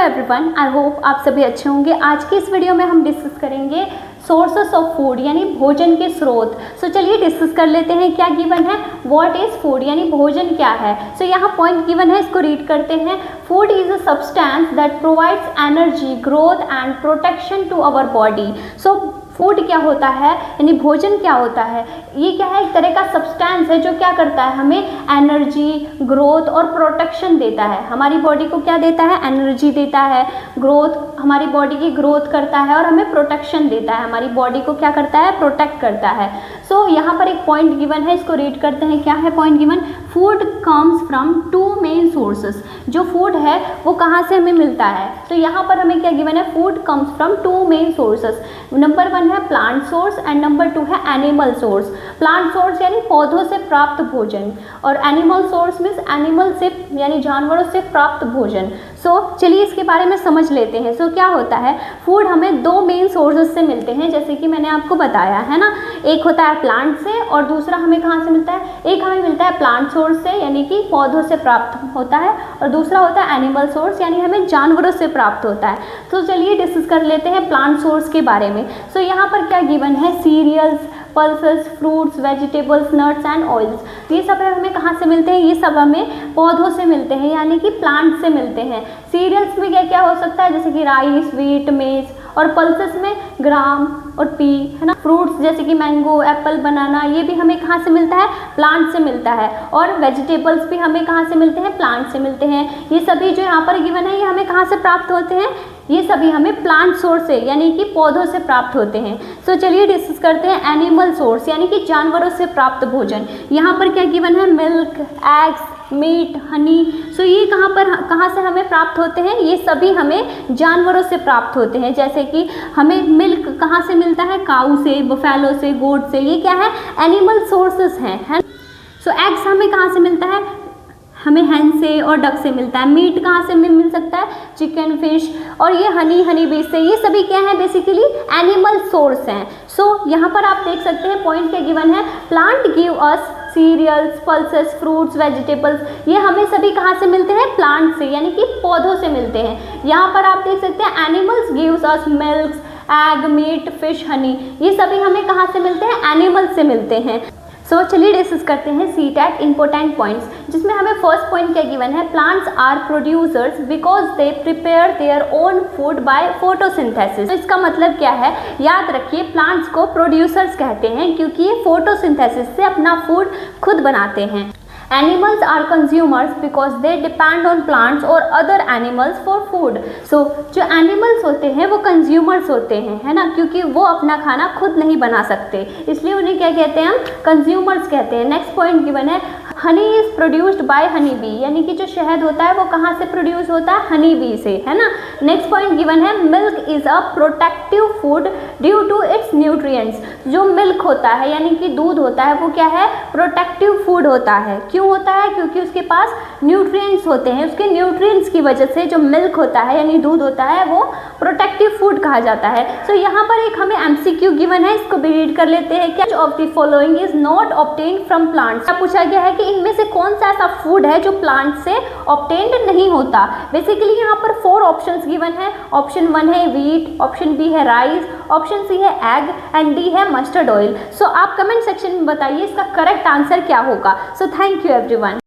Everyone, I hope आप सभी अच्छे होंगे। आज की इस वीडियो में हम डिस्कस करेंगे सोर्सेस ऑफ फूड यानी भोजन के स्रोत। चलिए डिस्कस कर लेते हैं क्या गिवन है, व्हाट इज फूड यानी भोजन क्या है। यहाँ पॉइंट गिवन है, इसको रीड करते हैं। Food is a substance that provides energy, growth and protection to our body. Food क्या होता है यानी भोजन क्या होता है, ये क्या है, एक तरह का सब्सटेंस है जो क्या करता है, हमें एनर्जी, ग्रोथ और प्रोटेक्शन देता है। हमारी बॉडी को क्या देता है, एनर्जी देता है, ग्रोथ, हमारी बॉडी की ग्रोथ करता है और हमें प्रोटेक्शन देता है, हमारी बॉडी को क्या करता है, प्रोटेक्ट करता है। यहाँ पर एक पॉइंट गिवन है, इसको रीड करते हैं। क्या है point given, food comes from two main sources. जो फूड है वो कहाँ से हमें मिलता है, तो यहाँ पर हमें क्या गिवन है, food comes from two main sources. Number 1 है प्लांट सोर्स एंड नंबर 2 है एनिमल सोर्स। प्लांट सोर्स यानी पौधों से प्राप्त भोजन और एनिमल सोर्स मीन्स एनिमल से यानी जानवरों से प्राप्त भोजन। चलिए इसके बारे में समझ लेते हैं। क्या होता है, फूड हमें 2 मेन सोर्सेस से मिलते हैं, जैसे कि मैंने आपको बताया है ना। एक होता है प्लांट से और दूसरा हमें कहाँ से मिलता है, एक हमें मिलता है प्लांट सोर्स से यानी कि पौधों से प्राप्त होता है और दूसरा होता है एनिमल सोर्स यानी हमें जानवरों से प्राप्त होता है। चलिए डिस्कस कर लेते हैं प्लांट सोर्स के बारे में। यहाँ पर क्या गिवन है, cereals, pulses, fruits, vegetables, nuts and oils. ये सब हमें कहाँ से मिलते हैं, ये सब हमें पौधों से मिलते हैं यानी कि प्लांट से मिलते हैं। सीरियल्स में क्या क्या हो सकता है, जैसे कि राइस, व्हीट, मेज, और पल्सेस में ग्राम और पी, है ना। फ्रूट्स जैसे कि मैंगो, एप्पल, बनाना, ये भी हमें कहाँ से मिलता है, प्लांट से मिलता है। और वेजिटेबल्स भी हमें कहाँ से मिलते हैं, प्लांट से मिलते हैं। ये सभी जो यहाँ पर गिवन है ये हमें कहाँ से प्राप्त होते हैं, ये सभी हमें प्लांट सोर्स से यानी कि पौधों से प्राप्त होते हैं। चलिए डिस्कस करते हैं एनिमल सोर्स यानी कि जानवरों से प्राप्त भोजन। यहाँ पर क्या गिवन है, मिल्क, एग्स, मीट, हनी। ये कहाँ से हमें प्राप्त होते हैं, ये सभी हमें जानवरों से प्राप्त होते हैं। जैसे कि हमें मिल्क कहाँ से मिलता है, काऊ से, बफेलो से, गोट से, ये क्या है, एनिमल सोर्सेस हैं, है। एग्स हमें कहाँ से मिलता है, हमें हैन से और डक से मिलता है। मीट कहाँ से मिल सकता है, चिकन, फिश, और ये हनी बीज से, ये सभी क्या है, बेसिकली एनिमल सोर्स हैं। यहाँ पर आप देख सकते हैं पॉइंट क्या गिवन है, plant give us cereals, pulses, fruits, vegetables. ये हमें सभी कहाँ से मिलते हैं, प्लांट से यानी कि पौधों से मिलते हैं। यहाँ पर आप देख सकते हैं animals gives us milk, egg, meat, fish, honey. ये सभी हमें कहाँ से मिलते हैं, एनिमल से मिलते हैं। चलिए डिस्कस करते हैं CTET इंपॉर्टेंट पॉइंट्स, जिसमें हमें फर्स्ट पॉइंट क्या गिवन है, plants are producers because they prepare their own food by photosynthesis. इसका मतलब क्या है, याद रखिए प्लांट्स को प्रोड्यूसर्स कहते हैं क्योंकि ये फोटोसिंथेसिस से अपना फूड खुद बनाते हैं। Animals are consumers because they depend on plants or other animals for food. जो एनिमल्स होते हैं वो कंज्यूमर्स होते हैं, है ना, क्योंकि वो अपना खाना खुद नहीं बना सकते, इसलिए उन्हें क्या कहते हैं, हम कंज्यूमर्स कहते हैं। नेक्स्ट पॉइंट गिवन है, honey is produced by honey bee, यानी कि जो शहद होता है वो कहाँ से प्रोड्यूस होता है, हनी बी से, है ना। नेक्स्ट पॉइंट गिवन है, milk is a protective food due to its nutrients. जो मिल्क होता है यानी कि दूध होता है वो क्या है, प्रोटेक्टिव फूड होता है। क्यों होता है, क्योंकि उसके पास न्यूट्रिएंट्स होते हैं, उसके न्यूट्रिएंट्स की वजह से जो मिल्क होता है यानी दूध होता है वो प्रोटेक्टिव फूड कहा जाता है। यहाँ पर एक हमें MCQ गिवन है, इसको भी रीड कर लेते हैं। क्या of the following is not obtained from plants. पूछा गया है कि इनमें से कौन सा ऐसा फूड है जो प्लांट से ऑब्टेन्ड नहीं होता। बेसिकली यहाँ पर 4 ऑप्शंस गिवन है। ऑप्शन 1 है व्हीट, ऑप्शन B है राइस, ऑप्शन C है एग एंड D है मस्टर्ड ऑयल। आप कमेंट सेक्शन में बताइए इसका करेक्ट आंसर क्या होगा। Thank you everyone.